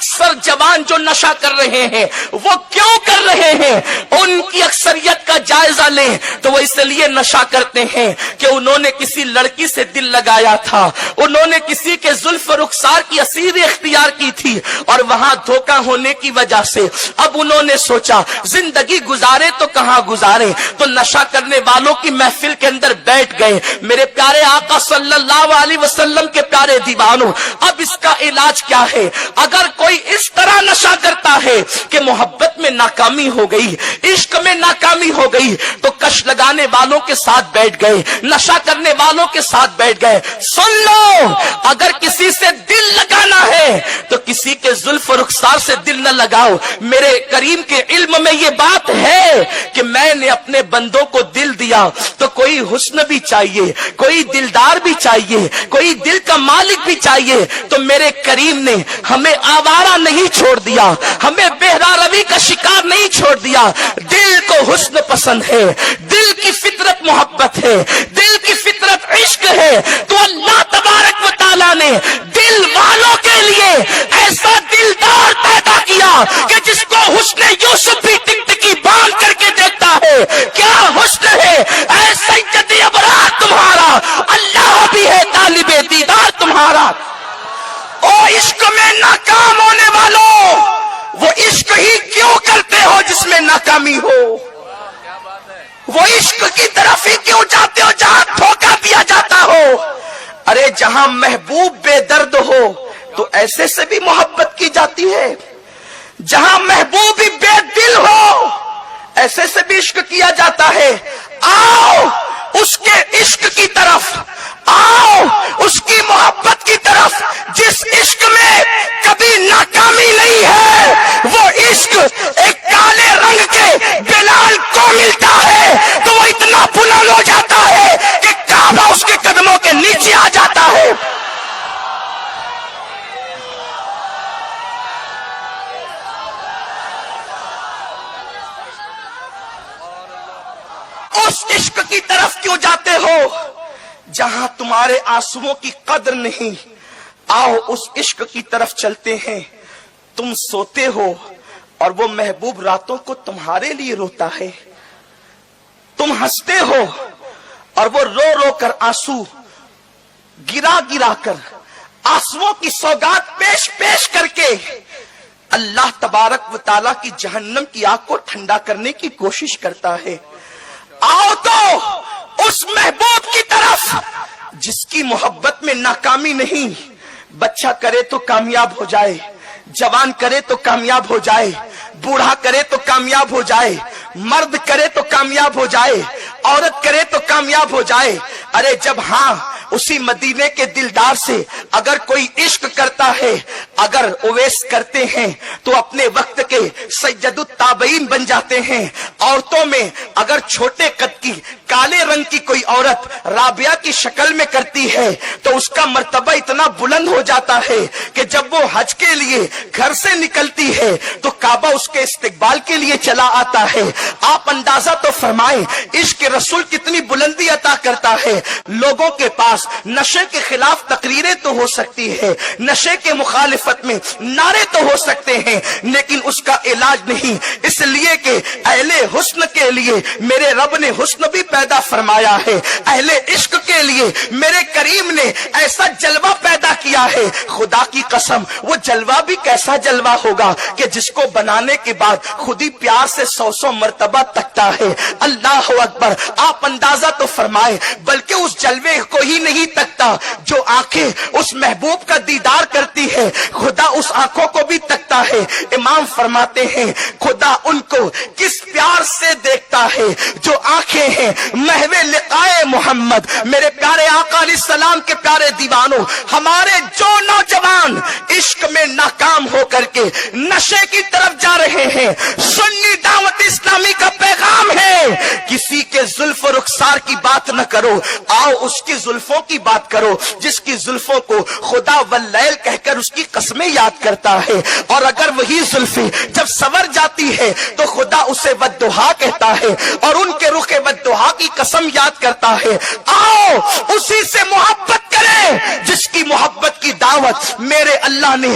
اکثر جوان جو نشہ کر رہے ہیں وہ کیوں کر رہے ہیں؟ ان کی اکثریت کا جائزہ لیں تو وہ اس لیے نشہ کرتے ہیں کہ انہوں نے کسی لڑکی سے دل لگایا تھا، انہوں نے کسی کے زلف و رخسار کی اسیر اختیار کی تھی، اور وہاں دھوکہ ہونے کی وجہ سے اب انہوں نے سوچا زندگی گزارے تو کہاں گزارے، تو نشہ کرنے والوں کی محفل کے اندر بیٹھ گئے۔ میرے پیارے آقا صلی اللہ علیہ وسلم کے پیارے دیوانوں، اب اس کا علاج کیا ہے؟ اگر کوئی اس طرح نشہ کرتا ہے کہ محبت میں ناکامی ہو گئی، عشق میں ناکامی ہو گئی، تو کش لگانے والوں کے ساتھ بیٹھ گئے، نشہ کرنے والوں کے ساتھ بیٹھ گئے۔ سن لو، اگر کسی سے دل لگانا ہے تو کسی کے زلف و رخسار سے دل نہ لگاؤ۔ میرے کریم کے علم میں یہ بات ہے کہ میں نے اپنے بندوں کو دل دیا تو کوئی حسن بھی چاہیے، کوئی دلدار بھی چاہیے، کوئی دل کا مالک بھی چاہیے، تو میرے کریم نے ہمیں آوارہ نہیں چھوڑ دیا، ہمیں بہرا روی کا شکار نہیں چھوڑ دیا۔ دل کو حسن پسند ہے، دل کی فطرت محبت ہے، دل کی فطرت عشق ہے، تو اللہ تبارک و تعالیٰ نے دل والوں کے لیے ایسا دلدار پیدا کیا کہ جس کو حسن یوسف بھی ٹکٹکی باندھ کر کے دیکھتا ہے۔ کیا حسن ہے! اے سید ابرار تمہارا، اللہ بھی ہے طالب دیدار تمہارا۔ او عشق میں ناکام ہونے والوں، وہ عشق ہی کیوں کرتے ہو جس میں ناکامی ہو؟ وہ عشق کی طرف ہی کیوں جاتے ہو جہاں دھوکہ دیا جاتا ہو؟ ارے جہاں محبوب بے درد ہو تو ایسے سے بھی محبت کی جاتی ہے، جہاں محبوب ہی بے دل ہو ایسے سے بھی عشق کیا جاتا ہے۔ آؤ اس کے عشق کی طرف، آؤ اس کی محبت کی طرف جس عشق میں کبھی ناکامی نہیں ہے۔ وہ عشق ایک کالے رنگ کے بلال کو ملتا ہے تو وہ اتنا بلند ہو جاتا ہے کہ کعبہ اس کے قدموں کے نیچے آ جاتا ہے۔ اس عشق کی طرف کیوں جاتے ہو جہاں تمہارے آنسوؤں کی قدر نہیں؟ آؤ اس عشق کی طرف چلتے ہیں۔ تم سوتے ہو اور وہ محبوب راتوں کو تمہارے لیے روتا ہے، تم ہنستے ہو اور وہ رو رو کر آنسو گرا گرا کر آنسوؤں کی سوگات پیش پیش کر کے اللہ تبارک و تعالیٰ کی جہنم کی آگ کو ٹھنڈا کرنے کی کوشش کرتا ہے۔ آؤ تو اس محبوب کی طرف جس کی محبت میں ناکامی نہیں۔ بچہ کرے تو کامیاب ہو جائے، جوان کرے تو کامیاب ہو جائے، بوڑھا کرے تو کامیاب ہو جائے، مرد کرے تو کامیاب ہو جائے، عورت کرے تو کامیاب ہو جائے۔ ارے جب ہاں اسی مدینے کے دلدار سے اگر کوئی عشق کرتا ہے، اگر اویس کرتے ہیں تو اپنے وقت کے سید التابعین بن جاتے ہیں۔ عورتوں میں اگر چھوٹے قد کی کالے رنگ کی کوئی عورت رابعہ کی شکل میں کرتی ہے تو اس کا مرتبہ اتنا بلند ہو جاتا ہے کہ جب وہ حج کے لیے گھر سے نکلتی ہے تو کعبہ اس کے استقبال کے لیے چلا آتا ہے۔ آپ اندازہ تو فرمائیں عشق رسول کتنی بلندی عطا کرتا ہے۔ لوگوں کے پاس نشے کے خلاف تقریریں تو ہو سکتی ہے، نشے کے مخالفت میں نعرے تو ہو سکتے ہیں، لیکن اس کا علاج نہیں، اس لیے کہ اہل حسن کے لیے میرے رب نے حسن بھی پیدا فرمایا ہے، اہل عشق کے لیے میرے کریم نے ایسا جلوہ پیدا کیا ہے۔ خدا کی قسم وہ جلوہ بھی کیسا جلوہ ہوگا کہ جس کو بنانے کے بعد خود ہی پیار سے 100 مرتبہ تکتا ہے۔ اللہ اکبر! آپ اندازہ تو فرمائیں، بلکہ اس جلوے کو ہی نہیں تکتا جو آنکھیں اس محبوب کا دیدار کرتی ہے، خدا اس آنکھوں کو بھی تکتا ہے۔ امام فرماتے ہیں خدا ان کو کس پیار سے دیکھتا ہے جو آنکھیں ہیں محو لقائے محمد۔ میرے پیارے آقا علیہ السلام کے پیارے دیوانوں، ہمارے جو نوجوان عشق میں ناکام ہو کر کے نشے کی طرف جا رہے ہیں، سنی دعوت اسلامی کا پیغام ہے کسی کے زلف و رخسار کی بات نہ کرو، آؤ اس کی زلفوں کی بات کرو جس کی زلفوں کو خدا واللیل کہہ کر اس کی قسمیں یاد کرتا ہے، اور اگر وہی زلفیں جب سور جاتی ہے تو خدا اسے والدہا کہتا ہے اور ان کے رخ والدہا کی قسم یاد کرتا ہے۔ آؤ اسی سے محبت کریں جس کی محبت کی دعوت میرے اللہ نے